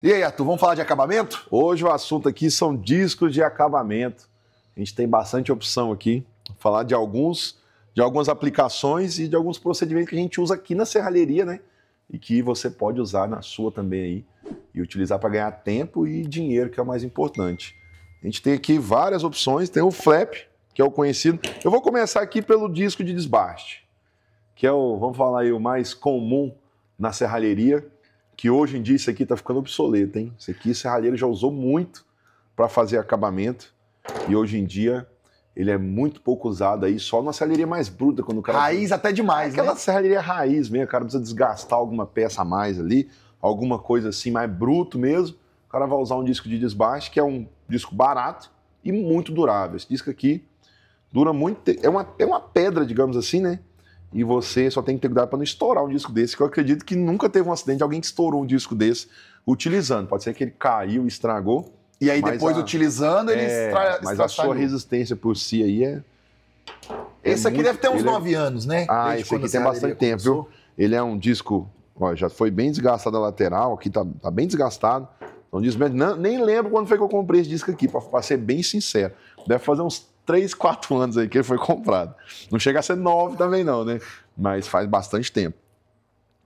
E aí, Arthur, vamos falar de acabamento? Hoje o assunto aqui são discos de acabamento. A gente tem bastante opção aqui. Vou falar de algumas aplicações e de alguns procedimentos que a gente usa aqui na serralheria, né? E que você pode usar na sua também aí e utilizar para ganhar tempo e dinheiro, que é o mais importante. A gente tem aqui várias opções. Tem o flap, que é o conhecido. Eu vou começar aqui pelo disco de desbaste, que é vamos falar aí, o mais comum na serralheria, que hoje em dia isso aqui está ficando obsoleto, hein? Isso aqui o serralheiro já usou muito para fazer acabamento e hoje em dia ele é muito pouco usado aí, só na serralheria mais bruta. Quando o cara... Raiz até demais, aquela né? serralheria raiz mesmo, o cara precisa desgastar alguma peça a mais ali, alguma coisa assim mais bruto mesmo, o cara vai usar um disco de desbaste, que é um disco barato e muito durável. Esse disco aqui dura muito, é uma pedra, digamos assim, né? E você só tem que ter cuidado para não estourar um disco desse, que eu acredito que nunca teve um acidente de alguém que estourou um disco desse utilizando. Pode ser que ele caiu, estragou. E aí depois utilizando, ele Mas a sua resistência por si aí é... Esse aqui deve ter uns 9 anos, né? Ah, esse aqui tem bastante tempo, viu? Ele é um disco, ó, já foi bem desgastado a lateral, aqui tá bem desgastado. Então, nem lembro quando foi que eu comprei esse disco aqui, para ser bem sincero. Deve fazer uns 3, 4 anos aí que ele foi comprado. Não chega a ser 9 também não, né? Mas faz bastante tempo.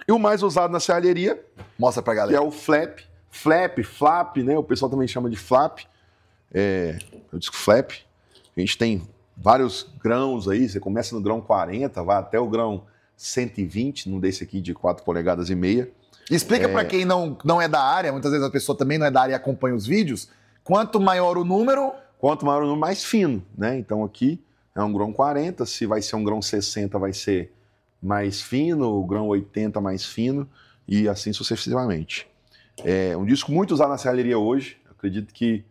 E o mais usado na serralheria... Mostra pra galera. Que é o flap. Flap, né? O pessoal também chama de flap. O disco flap. A gente tem vários grãos aí. Você começa no grão 40, vai até o grão 120, num desse aqui de 4 polegadas e meia. Explica pra quem não é da área, muitas vezes a pessoa também não é da área e acompanha os vídeos. Quanto maior o número... Quanto maior o número, mais fino, né? Então aqui é um grão 40, se vai ser um grão 60 vai ser mais fino, o grão 80 mais fino e assim sucessivamente. É um disco muito usado na serralheria hoje. Eu acredito que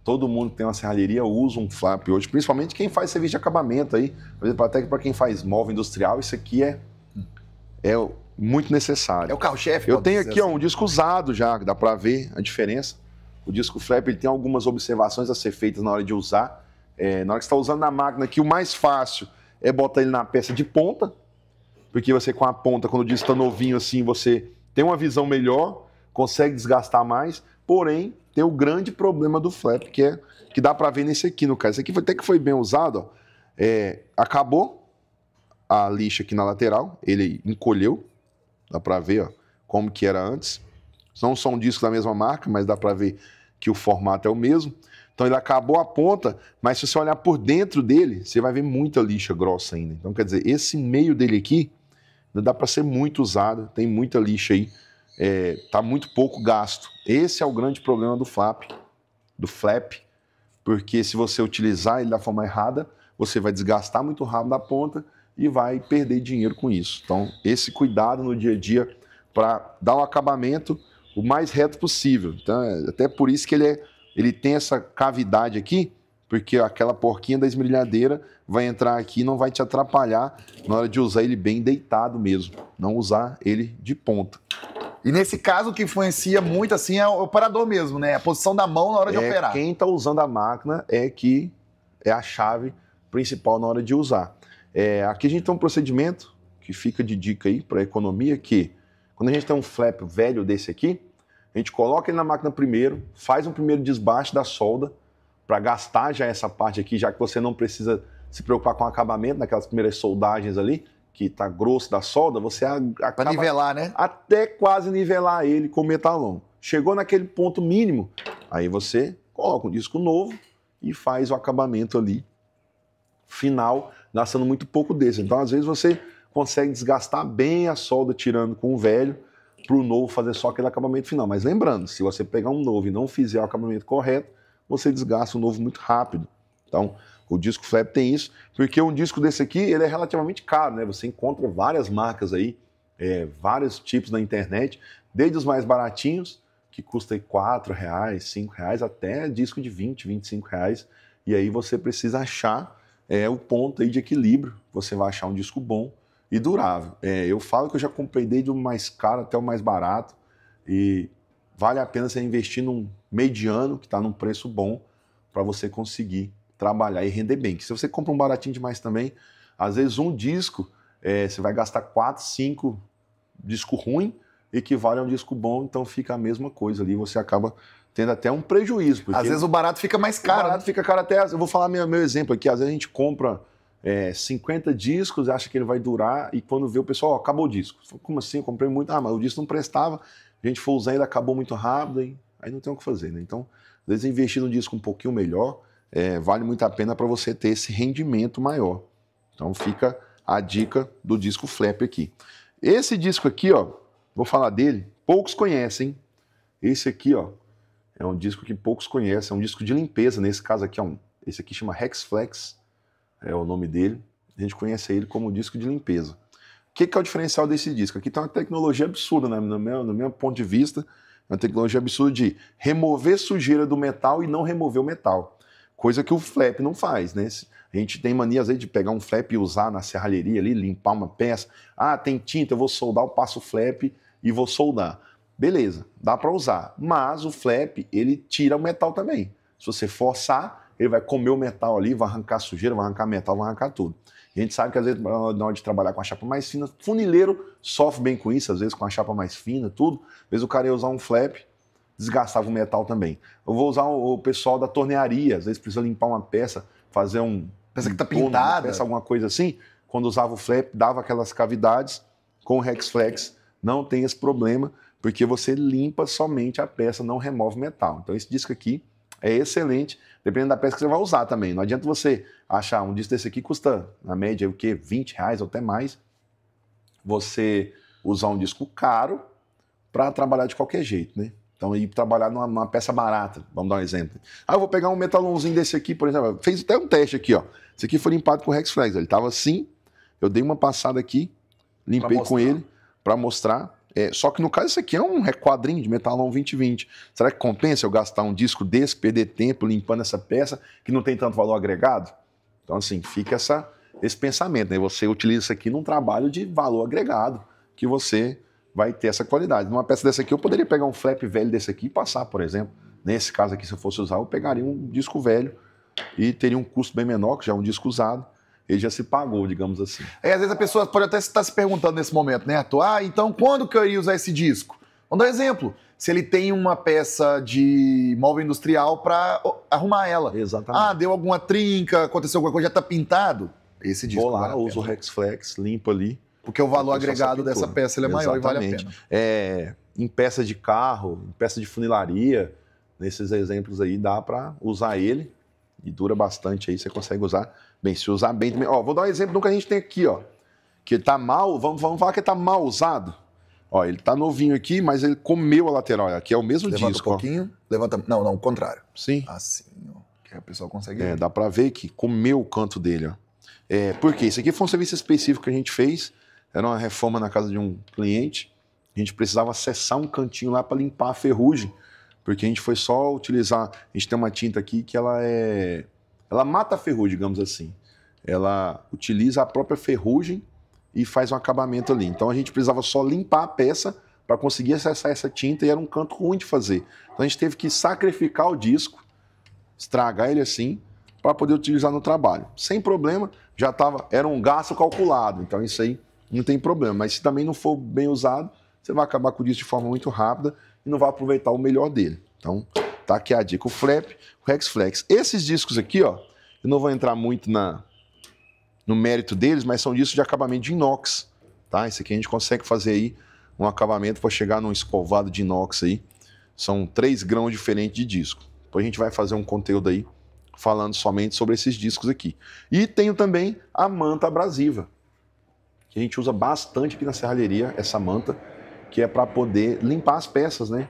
todo mundo que tem uma serralheria usa um flap hoje, principalmente quem faz serviço de acabamento aí. Por exemplo, até para quem faz móvel industrial, isso aqui é muito necessário. É o carro-chefe. Eu tenho aqui um disco usado já, dá para ver a diferença. O disco flap ele tem algumas observações a ser feitas na hora de usar. Na hora que você está usando na máquina aqui, o mais fácil é botar ele na peça de ponta, porque você com a ponta, quando o disco está novinho assim, você tem uma visão melhor, consegue desgastar mais, porém tem o grande problema do flap, que dá para ver nesse aqui no caso. Esse aqui até que foi bem usado, ó. Acabou a lixa aqui na lateral, ele encolheu, dá para ver, ó, como que era antes. Não são discos da mesma marca, mas dá para ver que o formato é o mesmo. Então ele acabou a ponta, mas se você olhar por dentro dele, você vai ver muita lixa grossa ainda. Então quer dizer, esse meio dele aqui não dá para ser muito usado, tem muita lixa aí, tá muito pouco gasto. Esse é o grande problema do flap, porque se você utilizar ele da forma errada, você vai desgastar muito rápido a ponta e vai perder dinheiro com isso. Então esse cuidado no dia a dia para dar um acabamento o mais reto possível. Então, até por isso que ele tem essa cavidade aqui, porque aquela porquinha da esmerilhadeira vai entrar aqui e não vai te atrapalhar na hora de usar ele bem deitado mesmo, não usar ele de ponta. E nesse caso o que influencia muito assim é o operador mesmo, né? A posição da mão na hora de operar. Quem está usando a máquina que é a chave principal na hora de usar. Aqui a gente tem um procedimento que fica de dica aí para economia, que quando a gente tem um flap velho desse aqui, a gente coloca ele na máquina primeiro, faz um primeiro desbaste da solda, para gastar já essa parte aqui, já que você não precisa se preocupar com o acabamento, naquelas primeiras soldagens ali, que tá grosso da solda, você acaba... Para nivelar, né? Até quase nivelar ele com metalon. Chegou naquele ponto mínimo, aí você coloca um disco novo e faz o acabamento ali final, gastando muito pouco desse. Então, às vezes, você consegue desgastar bem a solda tirando com o velho para o novo fazer só aquele acabamento final. Mas lembrando, se você pegar um novo e não fizer o acabamento correto, você desgasta o novo muito rápido. Então, o disco flap tem isso, porque um disco desse aqui ele é relativamente caro, né? Você encontra várias marcas aí, vários tipos na internet, desde os mais baratinhos, que custa R$4, R$5, até disco de R$20, R$25. E aí você precisa achar o ponto aí de equilíbrio. Você vai achar um disco bom e durável. Eu falo que eu já comprei desde o mais caro até o mais barato e vale a pena você investir num mediano que está num preço bom para você conseguir trabalhar e render bem. Que se você compra um baratinho demais também, às vezes um disco você vai gastar 4, 5 disco ruim equivale a um disco bom, então fica a mesma coisa ali, você acaba tendo até um prejuízo. Às vezes o barato fica mais caro. O barato fica caro até, eu vou falar meu exemplo aqui, às vezes a gente compra 50 discos, acha que ele vai durar, e quando vê o pessoal, acabou o disco. Como assim? Eu comprei muito, mas o disco não prestava, a gente foi usar, ele acabou muito rápido, aí não tem o que fazer, né? Então, às vezes investir num disco um pouquinho melhor, vale muito a pena para você ter esse rendimento maior. Então fica a dica do disco flap aqui. Esse disco aqui, ó, vou falar dele, poucos conhecem. Esse aqui, ó, é um disco que poucos conhecem, é um disco de limpeza, nesse caso aqui, esse aqui chama Hexflex, é o nome dele. A gente conhece ele como disco de limpeza. O que é o diferencial desse disco? Aqui tem uma tecnologia absurda, né? no meu ponto de vista, uma tecnologia absurda de remover sujeira do metal e não remover o metal. Coisa que o flap não faz, né? A gente tem mania, às vezes, de pegar um flap e usar na serralheria ali, limpar uma peça. Ah, tem tinta, eu vou soldar, eu passo o flap e vou soldar. Beleza, dá para usar. Mas o flap, ele tira o metal também. Se você forçar, ele vai comer o metal ali, vai arrancar sujeira, vai arrancar metal, vai arrancar tudo. A gente sabe que às vezes, na hora de trabalhar com a chapa mais fina, funileiro sofre bem com isso, às vezes com a chapa mais fina, tudo. Às vezes o cara ia usar um flap, desgastava o metal também. Eu vou usar o pessoal da tornearia, às vezes precisa limpar uma peça, fazer peça que tá pintada, peça, alguma coisa assim. Quando usava o flap, dava aquelas cavidades. Com o Hexflex não tem esse problema, porque você limpa somente a peça, não remove metal. Então esse disco aqui é excelente, dependendo da peça que você vai usar também. Não adianta você achar um disco desse aqui, custa na média o quê? R$20 ou até mais. Você usar um disco caro para trabalhar de qualquer jeito, né? Então, ir trabalhar numa peça barata, vamos dar um exemplo. Eu vou pegar um metalonzinho desse aqui, por exemplo, fez até um teste aqui, ó. Esse aqui foi limpado com o Hexflex, ele estava assim, eu dei uma passada aqui, limpei com ele para mostrar. Só que no caso, isso aqui é um requadrinho de metalon 2020. Será que compensa eu gastar um disco desse, perder tempo limpando essa peça que não tem tanto valor agregado? Então, assim, fica esse pensamento, né? Você utiliza isso aqui num trabalho de valor agregado, que você vai ter essa qualidade. Numa peça dessa aqui, eu poderia pegar um flap velho desse aqui e passar, por exemplo. Nesse caso aqui, se eu fosse usar, eu pegaria um disco velho e teria um custo bem menor, que já é um disco usado, ele já se pagou, digamos assim. Às vezes a pessoa pode até estar se perguntando nesse momento, né, Arthur? Então quando que eu iria usar esse disco? Vamos dar um exemplo. Se ele tem uma peça de móvel industrial para arrumar ela. Exatamente. Deu alguma trinca, aconteceu alguma coisa, já está pintado. Esse disco vou lá, uso o Hexflex, limpo ali. Porque o valor agregado dessa peça ele é maior e vale a pena. Em peça de carro, em peça de funilaria, nesses exemplos aí dá para usar ele e dura bastante aí, você consegue usar bem. Se usar bem também. Vou dar um exemplo do que a gente tem aqui, ó. Que ele tá mal, vamos falar que ele tá mal usado. Ele tá novinho aqui, mas ele comeu a lateral. Aqui é o mesmo disco. Levanta um pouquinho, levanta. Não, o contrário. Sim. Assim, ó. Que a pessoa consegue ver. Dá para ver que comeu o canto dele, ó. Por quê? Isso aqui foi um serviço específico que a gente fez. Era uma reforma na casa de um cliente. A gente precisava acessar um cantinho lá para limpar a ferrugem, porque a gente foi só utilizar. A gente tem uma tinta aqui que ela mata a ferrugem, digamos assim. Ela utiliza a própria ferrugem e faz um acabamento ali. Então a gente precisava só limpar a peça para conseguir acessar essa tinta e era um canto ruim de fazer. Então a gente teve que sacrificar o disco, estragar ele assim, para poder utilizar no trabalho. Sem problema, era um gasto calculado. Então isso aí não tem problema, mas se também não for bem usado, você vai acabar com isso de forma muito rápida e não vai aproveitar o melhor dele. Então, tá aqui a dica, o flap, o Hexflex. Esses discos aqui, ó, eu não vou entrar muito no mérito deles, mas são discos de acabamento de inox, tá? Esse aqui a gente consegue fazer aí um acabamento para chegar num escovado de inox aí. São 3 grãos diferentes de disco. Depois a gente vai fazer um conteúdo aí falando somente sobre esses discos aqui. E tenho também a manta abrasiva, que a gente usa bastante aqui na serralheria, essa manta, que é para poder limpar as peças, né?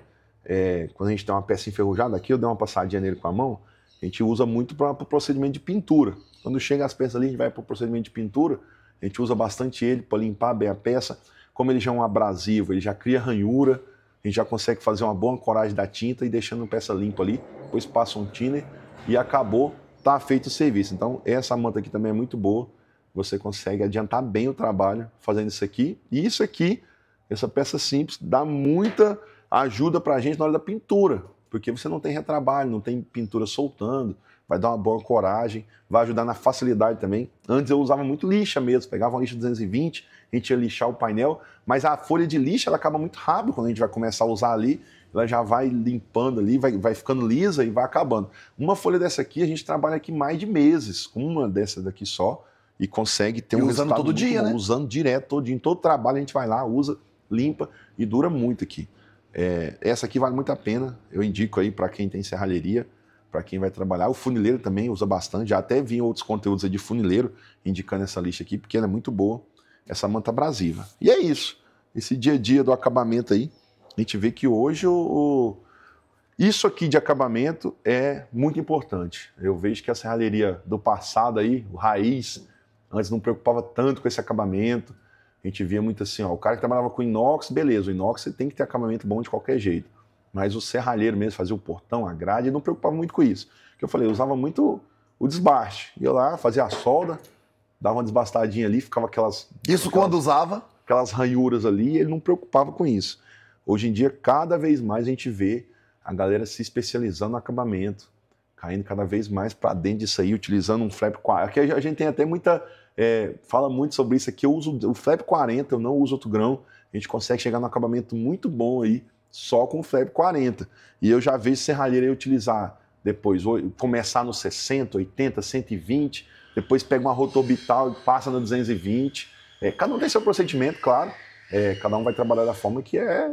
Quando a gente tem uma peça enferrujada aqui, eu dei uma passadinha nele com a mão, a gente usa muito para o procedimento de pintura. Quando chega as peças ali, a gente vai para o procedimento de pintura, a gente usa bastante ele para limpar bem a peça. Como ele já é um abrasivo, ele já cria ranhura, a gente já consegue fazer uma boa ancoragem da tinta e deixando a peça limpa ali, depois passa um thinner e acabou, tá feito o serviço. Então essa manta aqui também é muito boa, você consegue adiantar bem o trabalho fazendo isso aqui. E isso aqui, essa peça simples, dá muita ajuda para a gente na hora da pintura, porque você não tem retrabalho, não tem pintura soltando, vai dar uma boa coragem, vai ajudar na facilidade também. Antes eu usava muito lixa mesmo, pegava uma lixa 220, a gente ia lixar o painel, mas a folha de lixa ela acaba muito rápido quando a gente vai começar a usar ali, ela já vai limpando ali, vai ficando lisa e vai acabando. Uma folha dessa aqui, a gente trabalha aqui mais de meses, com uma dessa daqui só, e consegue ter um usando todo dia, bom, né? usando direto, todo dia. Em todo trabalho a gente vai lá, usa, limpa e dura muito aqui. Essa aqui vale muito a pena, eu indico aí para quem tem serralheria, para quem vai trabalhar. O funileiro também usa bastante, já até vi outros conteúdos aí de funileiro indicando essa lixa aqui, porque ela é muito boa, essa manta abrasiva. E é isso, esse dia a dia do acabamento aí, a gente vê que hoje isso aqui de acabamento é muito importante. Eu vejo que a serralheria do passado aí, o raiz, antes não preocupava tanto com esse acabamento. A gente via muito assim, ó, o cara que trabalhava com inox, beleza, o inox tem que ter acabamento bom de qualquer jeito. Mas o serralheiro mesmo fazia o portão, a grade, ele não preocupava muito com isso. Que eu falei, eu usava muito o desbaste. Ia lá, fazia a solda, dava uma desbastadinha ali, ficava quando usava? Aquelas ranhuras ali, ele não preocupava com isso. Hoje em dia, cada vez mais a gente vê a galera se especializando no acabamento, caindo cada vez mais para dentro disso aí, utilizando um flap 40. Aqui a gente tem até muita... fala muito sobre isso aqui, eu uso o flap 40, eu não uso outro grão, a gente consegue chegar num acabamento muito bom aí, só com o flap 40. E eu já vejo serralheiro aí utilizar depois, começar no 60, 80, 120, depois pega uma rotorbital e passa no 220. Cada um tem seu procedimento, claro, cada um vai trabalhar da forma que é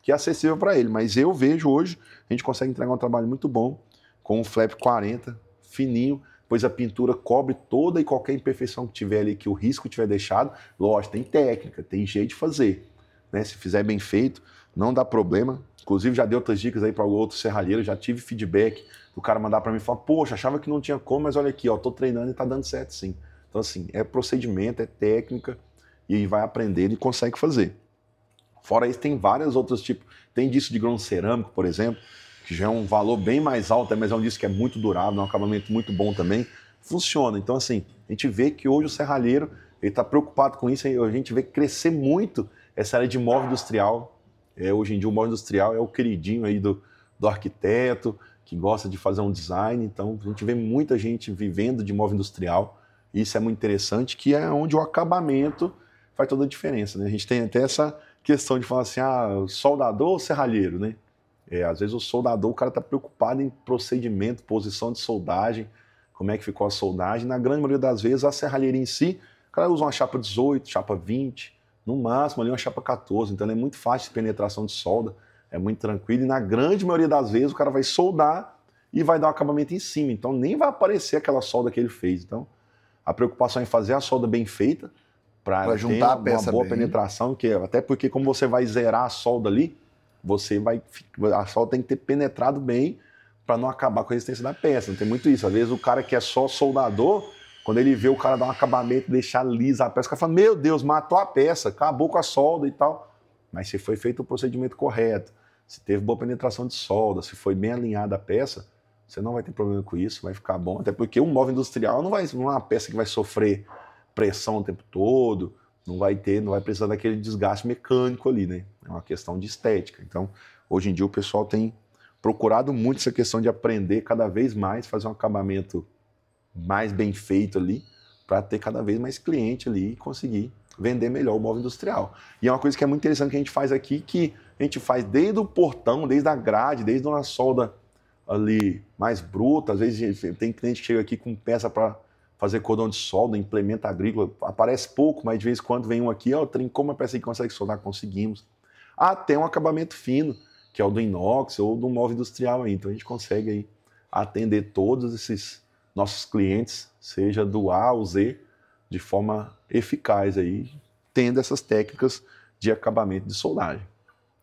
acessível para ele, mas eu vejo hoje, a gente consegue entregar um trabalho muito bom com o flap 40, fininho, pois a pintura cobre toda e qualquer imperfeição que tiver ali, que o risco tiver deixado. Lógico, tem técnica, tem jeito de fazer, né? Se fizer bem feito, não dá problema. Inclusive já dei outras dicas aí para outro serralheiro, já tive feedback do cara mandar para mim e falar, poxa, achava que não tinha como, mas olha aqui, ó, tô treinando e tá dando certo sim. Então assim, é procedimento, é técnica, e vai aprendendo e consegue fazer. Fora isso, tem vários outros tipos. Tem disco de grão cerâmico, por exemplo, que já é um valor bem mais alto, mas é um disco que é muito durável, é um acabamento muito bom também. Funciona. Então, assim, a gente vê que hoje o serralheiro está preocupado com isso, a gente vê crescer muito essa área de móvel industrial. Hoje em dia, o móvel industrial é o queridinho aí do arquiteto, que gosta de fazer um design. Então, a gente vê muita gente vivendo de móvel industrial. Isso é muito interessante, que é onde o acabamento faz toda a diferença, né? A gente tem até essa questão de falar assim, soldador ou serralheiro, né? Às vezes o soldador, o cara está preocupado em procedimento, posição de soldagem, como é que ficou a soldagem. Na grande maioria das vezes, a serralheria em si, o cara usa uma chapa 18, chapa 20, no máximo ali uma chapa 14, então é muito fácil de penetração de solda, é muito tranquilo, e na grande maioria das vezes o cara vai soldar e vai dar um acabamento em cima, então nem vai aparecer aquela solda que ele fez. Então a preocupação é fazer a solda bem feita, para juntar a peça, uma boa penetração, até porque como você vai zerar a solda ali, a solda tem que ter penetrado bem para não acabar com a resistência da peça. Não tem muito isso. Às vezes o cara que é só soldador, quando ele vê o cara dar um acabamento, deixar lisa a peça, o cara fala, meu Deus, matou a peça, acabou com a solda e tal. Mas se foi feito o procedimento correto, se teve boa penetração de solda, se foi bem alinhada a peça, você não vai ter problema com isso, vai ficar bom. Até porque um móvel industrial não é uma peça que vai sofrer pressão o tempo todo, não vai precisar daquele desgaste mecânico ali, né? É uma questão de estética. Então, hoje em dia o pessoal tem procurado muito essa questão de aprender cada vez mais, fazer um acabamento mais bem feito ali, para ter cada vez mais cliente ali e conseguir vender melhor o móvel industrial. E é uma coisa que é muito interessante que a gente faz aqui, que a gente faz desde o portão, desde a grade, desde uma solda ali mais bruta. Às vezes tem cliente que chega aqui com peça para fazer cordão de solda, implemento agrícola, aparece pouco, mas de vez em quando vem um aqui, trincou uma peça que consegue soldar, conseguimos. Até um acabamento fino, que é o do inox ou do móvel industrial aí. Então a gente consegue aí atender todos esses nossos clientes, seja do A ao Z, de forma eficaz aí, tendo essas técnicas de acabamento de soldagem.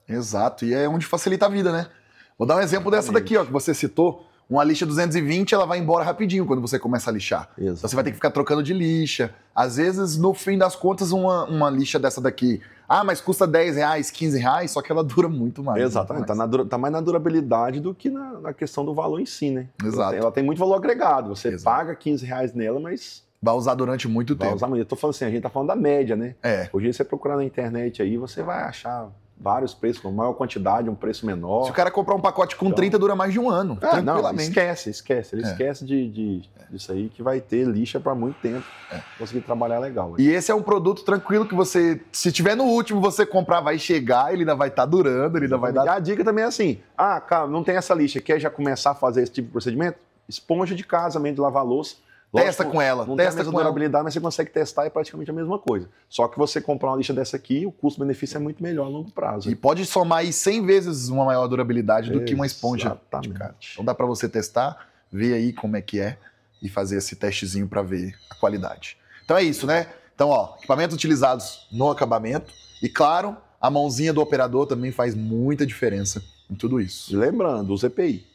Exato, e é onde facilita a vida, né? Vou dar um exemplo dessa daqui, ó, que você citou. Uma lixa 220, ela vai embora rapidinho quando você começa a lixar. Exato. Então você vai ter que ficar trocando de lixa. Às vezes, no fim das contas, uma lixa dessa daqui, mas custa R$10, R$15, só que ela dura muito mais. Exatamente, tá mais na durabilidade do que na questão do valor em si, né? Exato. Ela tem muito valor agregado, você paga R$15 nela, mas... vai usar durante muito tempo. Vai usar muito. Eu tô falando assim, a gente tá falando da média, né? É. Hoje você procurar na internet aí, você vai achar vários preços, com maior quantidade, um preço menor. Se o cara comprar um pacote com 30, dura mais de um ano, tranquilamente. Não, esquece. Ele esquece disso aí, que vai ter lixa para muito tempo. Conseguir trabalhar legal. E esse é um produto tranquilo que você, se tiver no último, você comprar, vai chegar, ele ainda vai estar durando, ele ainda vai dar... E a dica também é assim, cara, não tem essa lixa, quer já começar a fazer esse tipo de procedimento? Esponja de casa mesmo, de lavar louça. Testa com ela, não testa tem a mesma durabilidade, mas você consegue testar, é praticamente a mesma coisa. Só que você comprar uma lixa dessa aqui, o custo-benefício é muito melhor a longo prazo. E pode somar aí 100 vezes uma maior durabilidade do que uma esponja. Exatamente. Então dá para você testar, ver aí como é que é e fazer esse testezinho para ver a qualidade. Então é isso, né? Então, ó, equipamentos utilizados no acabamento e, claro, a mãozinha do operador também faz muita diferença em tudo isso. E lembrando, o EPI.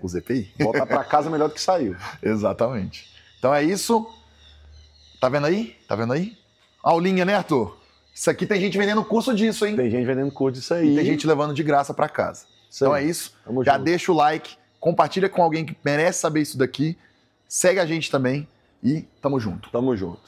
O EPI. Voltar para casa melhor do que saiu. Exatamente. Então é isso. Tá vendo aí? Tá vendo aí? Aulinha, né, Arthur? Isso aqui tem gente vendendo curso disso, hein? Tem gente vendendo curso disso aí. E tem gente levando de graça para casa. Então é isso. Tamo Já junto. deixa o like, compartilha com alguém que merece saber isso daqui. Segue a gente também e tamo junto. Tamo junto.